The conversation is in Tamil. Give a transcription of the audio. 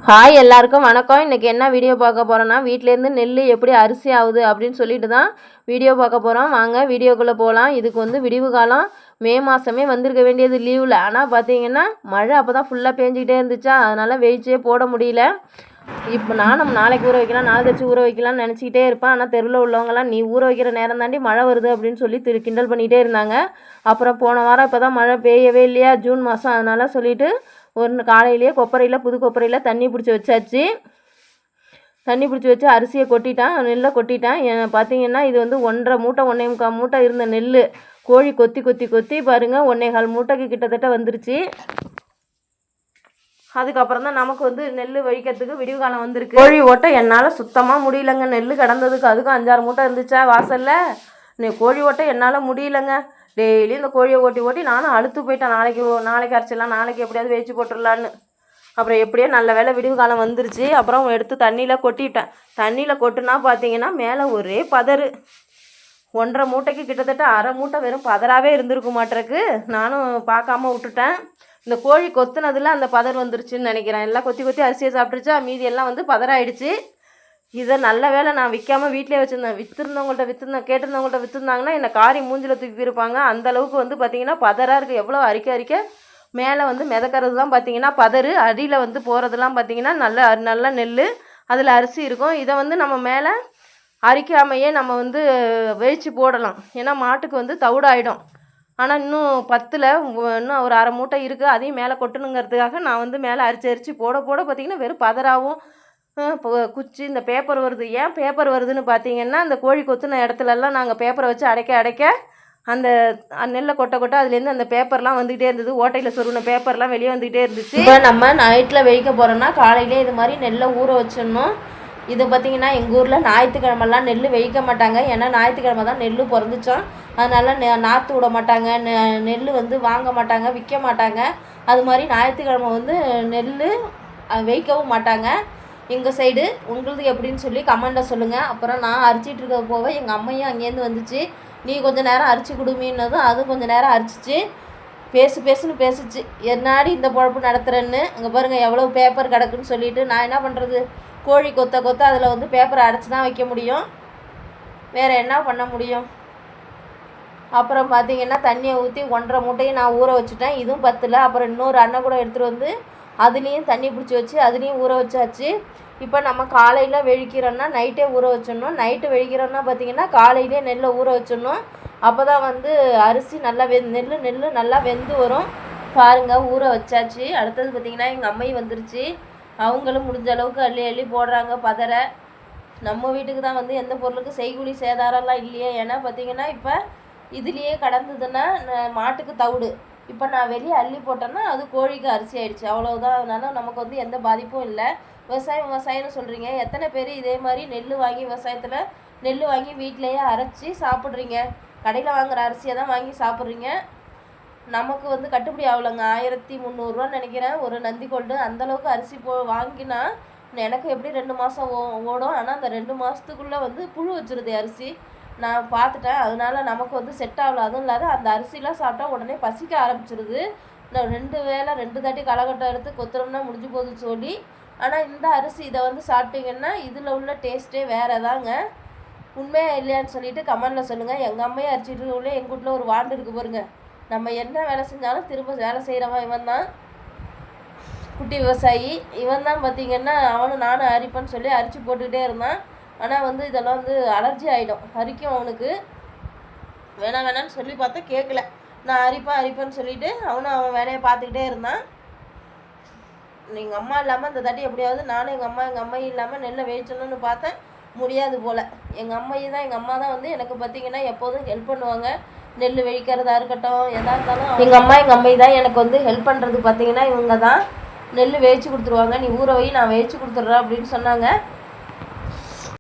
ஹாய் எல்லாருக்கும் வணக்கம். இன்றைக்கி என்ன வீடியோ பார்க்க போகிறோன்னா வீட்டிலேருந்து நெல் எப்படி அரிசி ஆகுது அப்படின்னு சொல்லிட்டு தான் வீடியோ பார்க்க போகிறோம். வாங்க வீடியோக்குள்ளே போகலாம். இதுக்கு விடிவு காலம் மே மாதமே வந்திருக்க வேண்டியது லீவில். ஆனால் பார்த்தீங்கன்னா மழை அப்போ தான் ஃபுல்லாக பேஞ்சிக்கிட்டே இருந்துச்சா, அதனால் வெயிச்சே போட முடியல. இப்போ நம்ம நாளைக்கு ஊற வைக்கலாம், நாளை கழிச்சு ஊற வைக்கலாம்னு நினச்சிக்கிட்டே இருப்பேன். ஆனால் தெருவில் உள்ளவங்களாம் நீ ஊற வைக்கிற நேரம் தாண்டி மழை வருது அப்படின்னு சொல்லி கிண்டல் பண்ணிகிட்டே இருந்தாங்க. அப்புறம் போன வாரம் இப்போ தான் மழை பெய்யவே இல்லையா, ஜூன் மாதம், அதனால் சொல்லிவிட்டு காலையிலேயே கொப்பரையில் புது கொப்பரையில் தண்ணி பிடிச்சி வச்சாச்சு. தண்ணி பிடிச்சி வச்சு அரிசியை கொட்டிட்டேன், நெல்லை கொட்டிட்டேன். பார்த்தீங்கன்னா இது 1.5 மூட்டை 1.25 மூட்டை இருந்த நெல் கோழி கொத்தி கொத்தி கொத்தி பாருங்கள் 1.25 மூட்டைக்கு கிட்டத்தட்ட வந்துருச்சு. அதுக்கப்புறம் தான் நமக்கு நெல் வழிக்கிறதுக்கு விடிவு காலம் வந்திருக்கு. கோழி ஓட்டை என்னால் சுத்தமாக முடியலைங்க. நெல் கிடந்ததுக்கு அதுக்கும் 5-6 மூட்டை இருந்துச்சா வாசலில். கோழி ஓட்டை என்னால் முடியலைங்க. டெய்லி இந்த கோழியை ஓட்டி ஓட்டி நானும் அழுத்து போயிட்டேன். நாளைக்கு அரைச்சிடலாம், நாளைக்கு எப்படியாவது வேச்சு போட்டுடலான்னு. அப்புறம் எப்படியோ நல்ல வேலை விடிவு காலம் வந்துருச்சு. அப்புறம் எடுத்து தண்ணியில் கொட்டிவிட்டேன். தண்ணியில் கொட்டுனா பார்த்தீங்கன்னா மேலே ஒரே பதறு. 1.5 மூட்டைக்கு கிட்டத்தட்ட 1/2 மூட்டை வெறும் பதறாவே இருந்திருக்க மாட்டேருக்கு. நானும் பார்க்காம விட்டுட்டேன். இந்த கோழி கொத்துனதில் அந்த பதர் வந்துருச்சுன்னு நினைக்கிறேன். எல்லாம் கொத்தி கொத்தி அரிசியை சாப்பிட்டுருச்சா, மீதி எல்லாம் பதறாயிடுச்சு. இதை நல்ல வேலை நான் விற்காமல் வீட்டிலே வச்சுருந்தேன். கேட்டிருந்தவங்கள்ட்ட விற்றுருந்தாங்கன்னா என்னை காரி மூஞ்சில் தூக்கியிருப்பாங்க. அந்தளவுக்கு பார்த்திங்கன்னா பதறாக இருக்குது. எவ்வளோ அரிக்க மேலே மிதக்கிறது தான் பார்த்திங்கன்னா பதறு, அடியில் போகிறதுலாம் பார்த்திங்கன்னா நல்ல நெல், அதில் அரிசி இருக்கும். இதை நம்ம மேலே அரிக்காமையே நம்ம வேய்ச்சி போடலாம். ஏன்னா மாட்டுக்கு தவிடாயிடும். ஆனால் இன்னும் 10ல் இன்னும் ஒரு 1/2 மூட்டை இருக்குது. அதையும் மேலே கொட்டணுங்கிறதுக்காக நான் மேலே அரிச்சு போட பார்த்திங்கன்னா வெறும் பதறாகவும் குச்சி இந்த பேப்பர் வருது. ஏன் பேப்பர் வருதுன்னு பார்த்தீங்கன்னா, அந்த கோழி கொத்துன இடத்துலலாம் நாங்கள் பேப்பரை வச்சு அடைக்க அந்த நெல்லை கொட்ட அதுலேருந்து அந்த பேப்பர்லாம் வந்துக்கிட்டே இருந்தது. ஓட்டையில் சொருகின பேப்பர்லாம் வெளியே வந்துக்கிட்டே இருந்துச்சு. இப்போ நம்ம நைட்டில் வெடிக்க போகிறோன்னா காலையிலே இது மாதிரி நெல்லை ஊற வச்சிடணும். இது பார்த்திங்கன்னா எங்கள் ஊரில் ஞாயிற்றுக்கிழமெல்லாம் நெல் வெடிக்க மாட்டாங்க. ஏன்னா ஞாயிற்றுக்கிழமை தான் நெல் பிறந்துச்சோம். அதனால் நாற்று விட மாட்டாங்க, நெல் வாங்க மாட்டாங்க, விற்க மாட்டாங்க. அது மாதிரி ஞாயிற்றுக்கிழமை நெல் வைக்கவும் மாட்டாங்க. எங்கள் சைடு உங்களது எப்படின்னு சொல்லி கமெண்டில் சொல்லுங்கள். அப்புறம் நான் அரிச்சிட்டு இருக்க போக எங்கள் அம்மையும் அங்கேருந்து வந்துச்சு. நீ கொஞ்சம் நேரம் அரிச்சு கொடுமீன்னதும் அதுவும் கொஞ்சம் நேரம் அரிச்சிச்சு. பேசுன்னு பேசிச்சு. என்னாடி இந்த பொழப்பு நடத்துகிறேன்னு. அங்கே பாருங்கள் எவ்வளோ பேப்பர் கிடக்குன்னு சொல்லிவிட்டு நான் என்ன பண்ணுறது, கோழி கொத்த அதில் பேப்பரை அடைச்சி தான் வைக்க முடியும். வேறு என்ன பண்ண முடியும். அப்புறம் பார்த்திங்கன்னா தண்ணியை ஊற்றி 1.5 மூட்டையும் நான் ஊற வச்சுட்டேன். இதுவும் 10ல். அப்புறம் இன்னொரு அண்ணன் கூட எடுத்துகிட்டு அதுலேயும் தண்ணி பிடிச்சி வச்சு அதுலேயும் ஊற வச்சாச்சு. இப்போ நம்ம காலையில் வெடிக்கிறோன்னா நைட்டே ஊற வச்சிடணும். நைட்டு வெடிக்கிறோன்னா பார்த்திங்கன்னா காலையிலே நெல்லை ஊற வச்சிடணும். அப்போ தான் அரிசி நல்லா நெல் நல்லா வெந்து வரும். பாருங்கள் ஊற வச்சாச்சு. அடுத்தது பார்த்திங்கன்னா எங்கள் அம்மை வந்துருச்சு. அவங்களும் முடிஞ்ச அளவுக்கு அள்ளி போடுறாங்க பதரை. நம்ம வீட்டுக்கு தான் எந்த பொருளுக்கு செய்கூலி சேதாரம்லாம் இல்லையே. ஏன்னா பார்த்திங்கன்னா இப்போ இதுலேயே கடந்ததுன்னா மாட்டுக்கு தவிடு. இப்போ நான் வெளியே அள்ளி போட்டேன்னா அது கோழிக்கு அரிசி ஆகிடுச்சு, அவ்வளோதான். அதனால நமக்கு எந்த பாதிப்பும் இல்லை. விவசாயம்னு சொல்கிறீங்க, எத்தனை பேர் இதே மாதிரி நெல் வாங்கி விவசாயத்தில் நெல் வாங்கி வீட்டிலையே அரைச்சி சாப்பிட்றீங்க. கடையில் வாங்குகிற அரிசியை தான் வாங்கி சாப்பிட்றீங்க. நமக்கு கட்டுப்படி ஆகலைங்க. 1300 நினைக்கிறேன் ஒரு நந்திக்கொண்டு. அந்தளவுக்கு அரிசி வாங்கினா எனக்கு எப்படி 2 மாதம் ஓடும். ஆனால் அந்த 2 மாதத்துக்குள்ளே புழு வச்சுருது அரிசி. நான் பார்த்துட்டேன். அதனால நமக்கு செட் ஆகல. அதுவும் இல்லாத அந்த அரிசிலாம் சாப்பிட்டா உடனே பசிக்க ஆரம்பிச்சிருது. நான் 2 வேளை 2 தாட்டி காலகட்டம் எடுத்து கொத்துறோம்னா முடிஞ்சு போகுதுன்னு சொல்லி. ஆனால் இந்த அரிசி இதை சாப்பிட்டீங்கன்னா இதில் உள்ள டேஸ்ட்டே வேறு தாங்க. உண்மையாக இல்லையான்னு சொல்லிட்டு கமெண்டில் சொல்லுங்கள். எங்கள் அம்மையை அரிச்சிட்டு இருக்கவங்களே எங்கள் வீட்டில் ஒரு வாண்டு இருக்குது பாருங்க. நம்ம என்ன வேலை செஞ்சாலும் திரும்ப வேலை செய்கிறவன் இவன் தான். குட்டி விவசாயி இவன் தான். பார்த்திங்கன்னா அவனும் நானும் அரிப்பேன்னு சொல்லி அரிச்சு போட்டுக்கிட்டே இருந்தான். ஆனால் இதெல்லாம் அலர்ஜி ஆகிடும், அரிக்கும் அவனுக்கு. வேணான்னு சொல்லி பார்த்தா கேட்கல. நான் அரிப்பேன்னு சொல்லிவிட்டு அவன் வேலையை பார்த்துக்கிட்டே இருந்தான். எங்கள் அம்மா இல்லாமல் இந்த தட்டி எப்படியாவது நானும் எங்கள் அம்மா இல்லாமல் நெல்லை வேய்ச்சணும்னு பார்த்தேன். முடியாது போல். எங்கள் அம்மா தான் எனக்கு பார்த்திங்கன்னா எப்போதும் ஹெல்ப் பண்ணுவாங்க. நெல் வெடிக்கிறதா இருக்கட்டும், எதாக இருந்தாலும் எங்கள் அம்மை தான் எனக்கு ஹெல்ப் பண்ணுறது. பார்த்திங்கன்னா இவங்க தான் நெல் வேய்ச்சி கொடுத்துருவாங்க. நீ ஊற வை, நான் வேய்ச்சி கொடுத்துட்றேன் அப்படின்னு சொன்னாங்க.